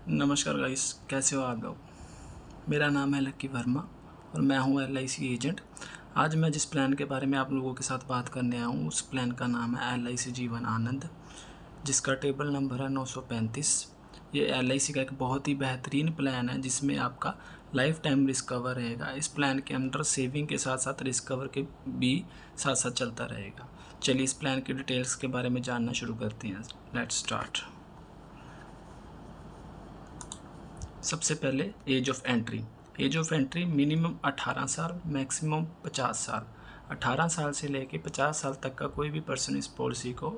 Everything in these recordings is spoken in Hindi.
नमस्कार गाइस, कैसे हो आप लोग। मेरा नाम है लक्की वर्मा और मैं हूं LIC एजेंट। आज मैं जिस प्लान के बारे में आप लोगों के साथ बात करने आया हूं उस प्लान का नाम है LIC जीवन आनंद, जिसका टेबल नंबर है 935। ये LIC का एक बहुत ही बेहतरीन प्लान है जिसमें आपका लाइफ टाइम रिस्क कवर रहेगा। इस प्लान के अंदर सेविंग के साथ साथ रिस्क कवर के भी साथ साथ चलता रहेगा। चलिए इस प्लान की डिटेल्स के बारे में जानना शुरू करते हैं। Let's start. सबसे पहले एज ऑफ एंट्री मिनिमम 18 साल, मैक्सिमम 50 साल। 18 साल से लेके 50 साल तक का कोई भी पर्सन इस पॉलिसी को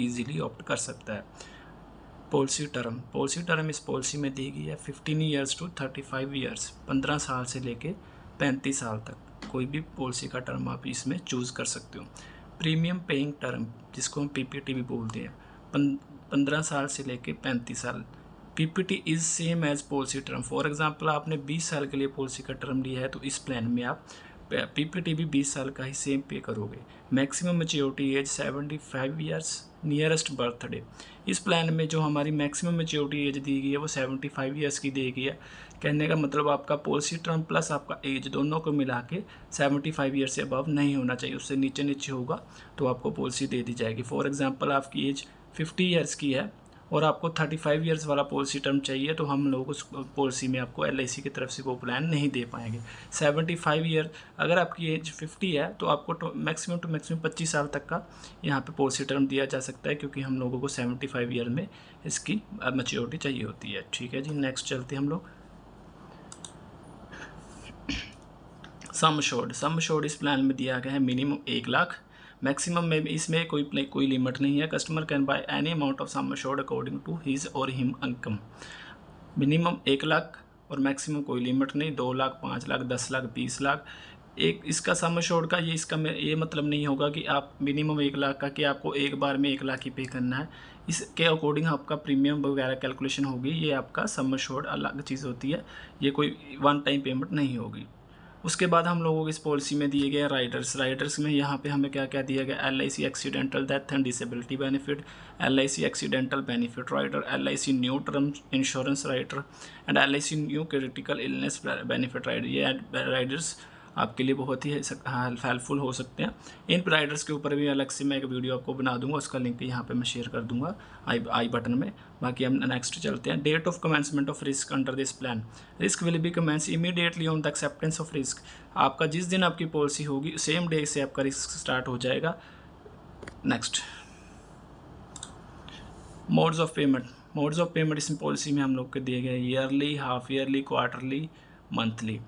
इजीली ऑप्ट कर सकता है। पॉलिसी टर्म इस पॉलिसी में दी गई है 15 ईयर्स टू 35 ईयर्स। 15 साल से लेके 35 साल तक कोई भी पॉलिसी का टर्म आप इसमें चूज़ कर सकते हो। प्रीमियम पेइंग टर्म, जिसको हम PPT भी बोलते हैं, 15 साल से लेके 35 साल। PPT is same as policy term. For example आपने 20 साल के लिए पॉलिसी का टर्म लिया है तो इस प्लान में आप PPT भी 20 साल का ही सेम पे करोगे। Maximum maturity age 75 years, nearest birthday. इस प्लान में जो हमारी मैक्सिमम मैच्योरिटी एज दी गई है वो 75 ईयर्स की दी गई है। कहने का मतलब आपका पॉलिसी टर्म प्लस आपका एज दोनों को मिला के 75 ईयर से अबव नहीं होना चाहिए। उससे नीचे नीचे होगा तो आपको पॉलिसी दे दी जाएगी। फॉर एग्जांपल आपकी एज 50 ईयर्स की है और आपको 35 ईयर्स वाला पॉलिसी टर्म चाहिए तो हम लोग उस पॉलिसी में आपको LIC की तरफ से वो प्लान नहीं दे पाएंगे। 75 ईयर, अगर आपकी एज 50 है तो आपको मैक्सिमम टू मैक्सिमम 25 साल तक का यहाँ पे पॉलिसी टर्म दिया जा सकता है, क्योंकि हम लोगों को 75 ईयर में इसकी मैच्योरिटी चाहिए होती है। ठीक है जी, नेक्स्ट चलते हम लोग। सम अश्योर्ड इस प्लान में दिया गया है मिनिमम 1 लाख। मैक्सिमम में इसमें कोई लिमिट नहीं है। Customer can buy any amount of sum assured according to his और हिम इनकम। मिनिमम 1 लाख और मैक्सिमम कोई लिमिट नहीं। 2 लाख, 5 लाख, 10 लाख, 20 लाख। एक इसका सम अश्योर्ड का ये मतलब नहीं होगा कि आप मिनिमम 1 लाख का कि आपको एक बार में 1 लाख ही पे करना है। इसके अकॉर्डिंग आपका प्रीमियम वगैरह कैलकुलेशन होगी। ये आपका सम अश्योर्ड अलग चीज़ होती है, ये कोई वन टाइम पेमेंट नहीं होगी। उसके बाद हम लोगों को इस पॉलिसी में दिए गए राइडर्स में यहाँ पे हमें क्या क्या दिया गया। LIC accidental death and disability benefit, LIC accidental benefit rider, LIC new term insurance rider and LIC new critical illness benefit rider. ये राइडर्स आपके लिए बहुत ही हेल्पफुल हो सकते हैं। इन राइडर्स के ऊपर भी अलग से मैं एक वीडियो आपको बना दूंगा, उसका लिंक यहाँ पे मैं शेयर कर दूंगा आई बटन में। बाकी हम नेक्स्ट चलते हैं। Date of commencement of risk under this plan, risk will be commence immediately on the acceptance of risk. आपका जिस दिन आपकी पॉलिसी होगी सेम डे से आपका रिस्क स्टार्ट हो जाएगा। नेक्स्ट, मोड्स ऑफ पेमेंट इस पॉलिसी में हम लोग के दिए गए yearly, half yearly, quarterly, monthly.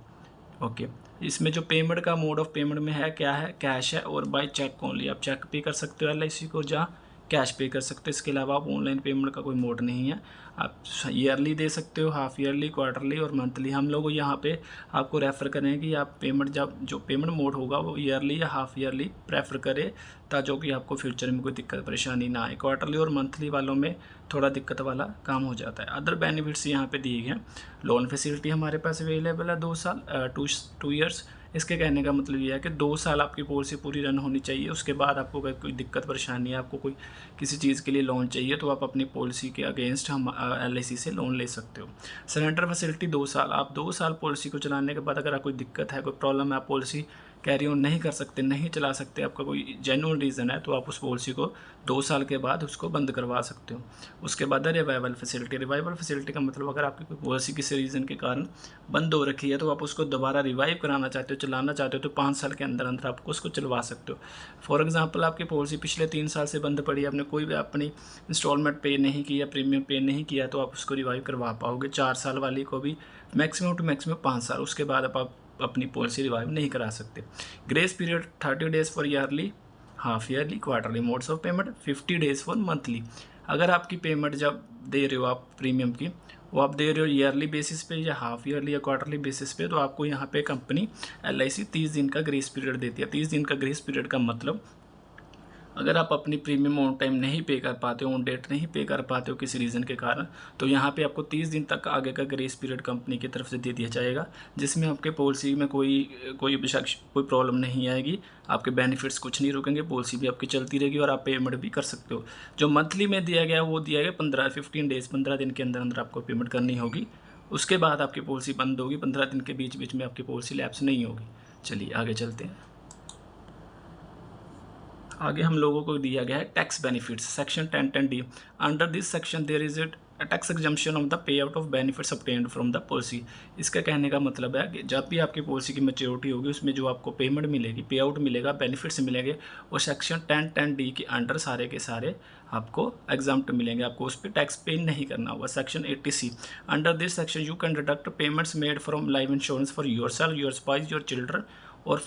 Okay, इसमें जो पेमेंट का मोड ऑफ पेमेंट में है क्या है, कैश है और बाय चेक ओनली। आप चेक पे कर सकते हो LIC को, जहाँ कैश पे कर सकते हो। इसके अलावा आप ऑनलाइन पेमेंट का कोई मोड नहीं है। आप ईयरली दे सकते हो, हाफ ईयरली, क्वार्टरली और मंथली। हम लोग यहाँ पे आपको रेफ़र करें कि आप पेमेंट जो पेमेंट मोड होगा वो ईयरली या हाफ ईयरली प्रेफर करें, ताकि कि आपको फ्यूचर में कोई दिक्कत परेशानी ना आए। क्वार्टरली और मंथली वालों में थोड़ा दिक्कत वाला काम हो जाता है। अदर बेनिफिट्स यहाँ पे दिए गए हैं। लोन फैसिलिटी हमारे पास अवेलेबल है 2 साल, 2 ईयर्स। इसके कहने का मतलब ये है कि 2 साल आपकी पॉलिसी पूरी रन होनी चाहिए। उसके बाद आपको अगर कोई दिक्कत परेशानी है, आपको कोई किसी चीज़ के लिए लोन चाहिए तो आप अपनी पॉलिसी के अगेंस्ट हम LIC से लोन ले सकते हो। सरेंडर फैसिलिटी 2 साल। आप 2 साल पॉलिसी को चलाने के बाद अगर कोई दिक्कत है, कोई प्रॉब्लम है, आप पॉलिसी कैरी ऑन नहीं कर सकते, नहीं चला सकते, आपका कोई जेन्युइन रीज़न है, तो आप उस पॉलिसी को 2 साल के बाद उसको बंद करवा सकते हो। उसके बाद है रिवाइवल फैसिलिटी का मतलब अगर आपकी कोई पॉलिसी किसी रीज़न के कारण बंद हो रखी है तो आप उसको दोबारा रिवाइव कराना चाहते हो, चलाना चाहते हो, तो 5 साल के अंदर अंदर आपको उसको चलवा सकते हो। फॉर एग्जांपल आपकी पॉलिसी पिछले 3 साल से बंद पड़ी है, आपने कोई भी अपनी इंस्टॉलमेंट पे नहीं किया, प्रीमियम पे नहीं किया, तो आप उसको रिवाइव करवा पाओगे। 4 साल वाली को भी मैक्सिमम टू मैक्सिमम 5 साल, उसके बाद आप अपनी पॉलिसी रिवाइव नहीं करा सकते। Grace period 30 days for yearly, half yearly, quarterly. Modes of payment 50 days for monthly. अगर आपकी पेमेंट जब दे रहे हो आप प्रीमियम की, वो आप दे रहे हो ईयरली बेसिस पे या हाफ ईयरली या क्वार्टरली बेसिस पे, तो आपको यहाँ पे कंपनी LIC 30 दिन का ग्रेस पीरियड देती है। 30 दिन का ग्रेस पीरियड का मतलब अगर आप अपनी प्रीमियम ऑन टाइम नहीं पे कर पाते हो, ऑन डेट नहीं पे कर पाते हो किसी रीज़न के कारण, तो यहाँ पे आपको 30 दिन तक आगे का ग्रेस पीरियड कंपनी की तरफ से दे दिया जाएगा, जिसमें आपके पॉलिसी में कोई प्रॉब्लम नहीं आएगी। आपके बेनिफिट्स कुछ नहीं रुकेंगे, पॉलिसी भी आपकी चलती रहेगी और आप पेमेंट भी कर सकते हो। जो मंथली में दिया गया वो दिया गया 15 डेज़, 15 दिन के अंदर अंदर आपको पेमेंट करनी होगी। उसके बाद आपकी पॉलिसी बंद होगी, 15 दिन के बीच बीच में आपकी पॉलिसी लैप्स नहीं होगी। चलिए आगे चलते हैं। आगे हम लोगों को दिया गया है tax benefits, section 10(10)(d). Under this section there is a tax exemption of the payout of benefits obtained from the policy. इसका कहने का मतलब है कि जब भी आपकी पॉलिसी की मैच्योरिटी होगी, उसमें जो आपको पेमेंट मिलेगी, पे आउट मिलेगा, बेनिफिट्स मिलेंगे, वो सेक्शन 10(10)(d) के अंडर सारे के सारे आपको एग्जाम्प्ट मिलेंगे। आपको उस पर टैक्स पे नहीं करना होगा। Section 80C, under this section you can deduct payments made from life insurance for your self, your spouse, your children और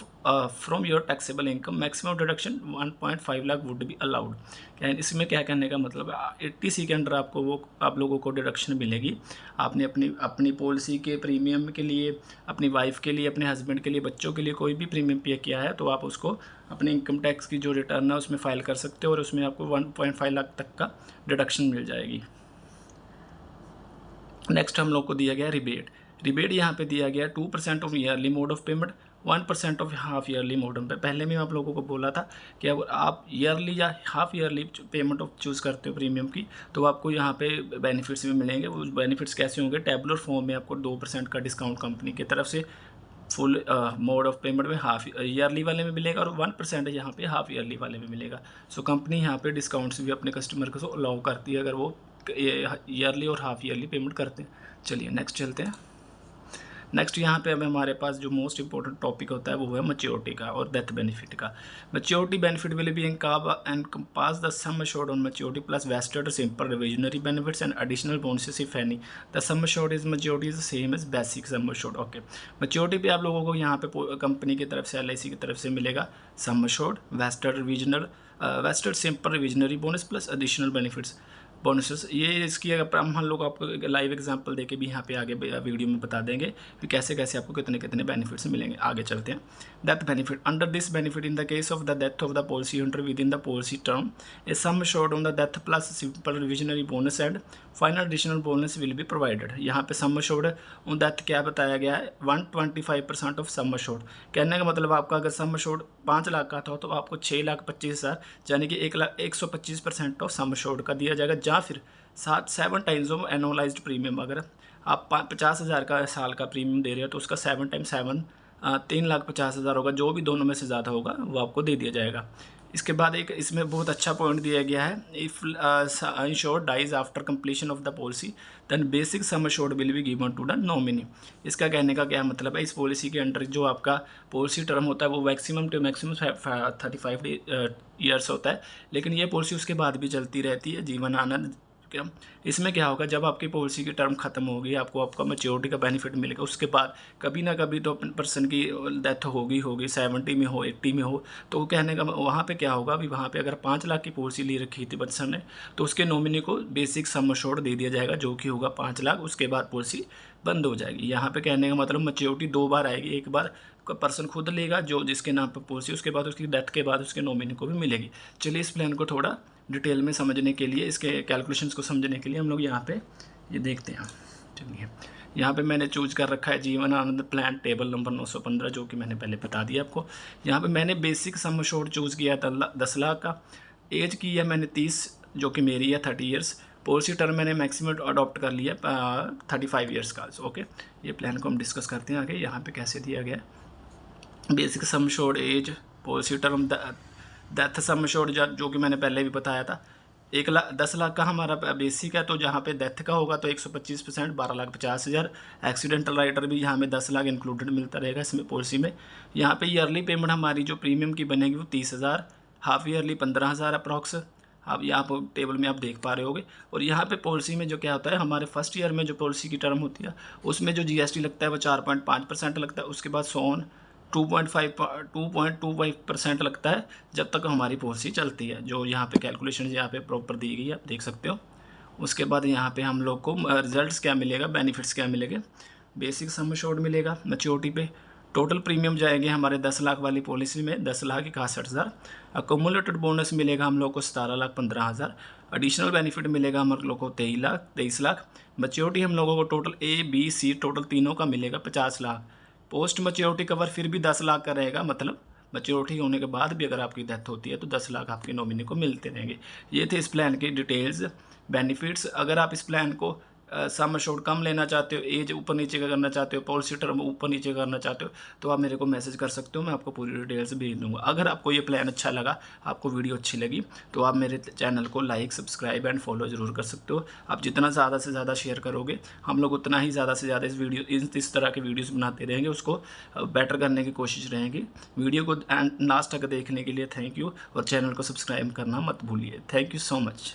from your taxable income. Maximum deduction 1.5 lakh would be allowed. क्या इसमें क्या करने का मतलब है, 80C के अंडर आपको वो आप लोगों को डिडक्शन मिलेगी। आपने अपनी पॉलिसी के प्रीमियम के लिए, अपनी वाइफ के लिए, अपने हस्बैंड के लिए, बच्चों के लिए कोई भी प्रीमियम पे किया है, तो आप उसको अपने इनकम टैक्स की जो रिटर्न है उसमें फाइल कर सकते हो और उसमें आपको 1.5 लाख तक का डिडक्शन मिल जाएगी। नेक्स्ट हम लोग को दिया गया रिबेट यहाँ पे दिया गया 2% of yearly mode of payment, 1% of half yearly mode पे। पहले में आप लोगों को बोला था कि अगर आप ईयरली या half yearly payment of choose करते हो प्रीमियम की, तो आपको यहाँ पे बेनिफिट्स भी मिलेंगे। वो बेनिफिट्स कैसे होंगे, टेबुलर फॉर्म में आपको 2% का डिस्काउंट कंपनी की तरफ से फुल मोड ऑफ पेमेंट में हाफ ईयरली वाले में मिलेगा और 1% यहाँ पे हाफ ईयरली वाले में मिलेगा। सो कंपनी यहाँ पे डिस्काउंट्स भी अपने कस्टमर को अलाउ करती है अगर वो ईयरली और हाफ ईयरली पेमेंट करते हैं। चलिए नेक्स्ट चलते हैं। नेक्स्ट यहाँ पे अब हमारे पास जो मोस्ट इंपॉर्टेंट टॉपिक होता है वो है मैच्योरिटी का और डेथ बेनिफिट का। Maturity benefit will be encompass the sum assured on maturity plus vested simple revisionary benefits and additional bonuses if any. The sum assured is maturity is the same as basic sum assured. Okay, maturity पे आप लोगों को यहाँ पे कंपनी की तरफ से, LIC की तरफ से मिलेगा सम assured, vested simple revisionary bonus plus additional benefits bonuses. ये इसकी अगर हम लोग आपको लाइव एग्जांपल देके भी यहाँ पे आगे वीडियो में बता देंगे कि कैसे कैसे आपको कितने कितने बेनिफिट्स मिलेंगे। आगे चलते हैं। Death benefit, under this benefit in the case of the death of the policy holder with in the policy term A sum assured on the death plus simple revisionary bonus and final additional bonus will be provided. यहाँ पे सम अश्योर्ड ऑन डेथ क्या बताया गया है, 125% ऑफ सम अश्योर्ड। कहने का मतलब आपका अगर सम अश्योर्ड 5 लाख का था तो आपको 6,25,000 यानी कि 125% ऑफ सम अश्योर्ड का दिया जाएगा, या फिर 7 टाइम्स ऑफ एनुअलाइज्ड प्रीमियम। अगर आप 50,000 का साल का प्रीमियम दे रहे हो तो उसका 7 × 7 3,50,000 होगा। जो भी दोनों में से ज़्यादा होगा वो आपको दे दिया जाएगा। इसके बाद एक इसमें बहुत अच्छा पॉइंट दिया गया है, if insured dies after completion of the policy then basic sum assured will be given to the nominee. इसका कहने का क्या मतलब है, इस पॉलिसी के अंडर जो आपका पॉलिसी टर्म होता है वो मैक्सिमम 35 ईयर्स होता है, लेकिन ये पॉलिसी उसके बाद भी चलती रहती है, जीवन आनंद। इसमें क्या होगा, जब आपकी पॉलिसी की टर्म खत्म होगी, आपका मैच्योरिटी का बेनिफिट मिलेगा, उसके बाद कभी ना कभी तो पर्सन की डेथ होगी 70 में हो, 80 में हो, तो वो कहने का वहाँ पे क्या होगा, अभी वहाँ पे अगर 5 लाख की पॉलिसी ली रखी थी पर्सन ने, तो उसके नॉमिनी को बेसिक सम अश्योर्ड दे दिया जाएगा जो कि होगा 5 लाख। उसके बाद पॉलिसी बंद हो जाएगी। यहाँ पे कहने का मतलब मैच्योरिटी 2 बार आएगी, एक बार पर्सन खुद लेगा जो जिसके नाम पर पॉलिसी, उसके बाद उसकी डेथ के बाद उसके नॉमिनी को भी मिलेगी। चलिए इस प्लान को थोड़ा डिटेल में समझने के लिए, इसके कैलकुलेशंस को समझने के लिए हम लोग यहाँ पे ये देखते हैं। चलिए यहाँ पे मैंने चूज कर रखा है Jeevan Anand plan table number 915, जो कि मैंने पहले बता दिया आपको। यहाँ पे मैंने बेसिक सम अश्योर्ड चूज़ किया था 10 लाख का, एज की है मैंने 30 जो कि मेरी है 30 ईयर्स, पॉलिसी टर्म मैंने मैक्सिमम अडॉप्ट कर लिया 35 ईयर्स का। ओके, ये प्लान को हम डिस्कस करते हैं आगे। यहाँ पे कैसे दिया गया, basic sum assured, age, policy term, death sum assured जो कि मैंने पहले भी बताया था। 10 लाख का हमारा बेसिक है, तो जहाँ पे डेथ का होगा तो 125% 12,50,000। एक्सीडेंटल राइडर भी यहाँ में 10 लाख इंक्लूडेड मिलता रहेगा इसमें पॉलिसी में। यहाँ पे ईयरली पेमेंट हमारी जो प्रीमियम की बनेगी वो 30,000, हाफ ईयरली 15,000 अप्रॉक्स। अब यहाँ टेबल में आप देख पा रहे होगे। और यहाँ पे पॉलिसी में जो क्या होता है, हमारे फर्स्ट ईयर में जो पॉलिसी की टर्म होती है उसमें जो GST लगता है वो 4.5% लगता है। उसके बाद सोन 2.25% लगता है जब तक हमारी पॉलिसी चलती है। जो यहाँ पे कैलकुलेशन यहाँ पे प्रॉपर दी गई है, आप देख सकते हो। उसके बाद यहाँ पे हम लोग को रिजल्ट्स क्या मिलेगा, बेनिफिट्स क्या मिलेंगे, बेसिक सम अश्योर्ड मिलेगा मैच्योरिटी पे टोटल प्रीमियम जाएंगे हमारे 10 लाख वाली पॉलिसी में 10,61,000। अकोमुलेटेड बोनस मिलेगा हम लोग को 17,15,000। एडिशनल बेनिफिट मिलेगा हम लोग को 23 लाख। मैच्योरिटी हम लोगों को total A, B, C total तीनों का मिलेगा 50 लाख। पोस्ट मैच्योरिटी कवर फिर भी 10 लाख का रहेगा, मतलब मैच्योरिटी होने के बाद भी अगर आपकी डेथ होती है तो 10 लाख आपके नॉमिनी को मिलते रहेंगे। ये थे इस प्लान की डिटेल्स, बेनिफिट्स। अगर आप इस प्लान को सम एश्योर्ड कम लेना चाहते हो, एज ऊपर नीचे का करना चाहते हो, पॉलिसी टर्म ऊपर नीचे करना चाहते हो, तो आप मेरे को मैसेज कर सकते हो, मैं आपको पूरी डिटेल्स भेज दूंगा। अगर आपको ये प्लान अच्छा लगा, आपको वीडियो अच्छी लगी, तो आप मेरे चैनल को लाइक, सब्सक्राइब एंड फॉलो ज़रूर कर सकते हो। आप जितना ज़्यादा से ज़्यादा शेयर करोगे, हम लोग उतना ही ज़्यादा से ज़्यादा इस तरह के वीडियोज़ बनाते रहेंगे, उसको बेटर करने की कोशिश रहेंगी। वीडियो को लास्ट तक देखने के लिए थैंक यू, और चैनल को सब्सक्राइब करना मत भूलिए। Thank you so much.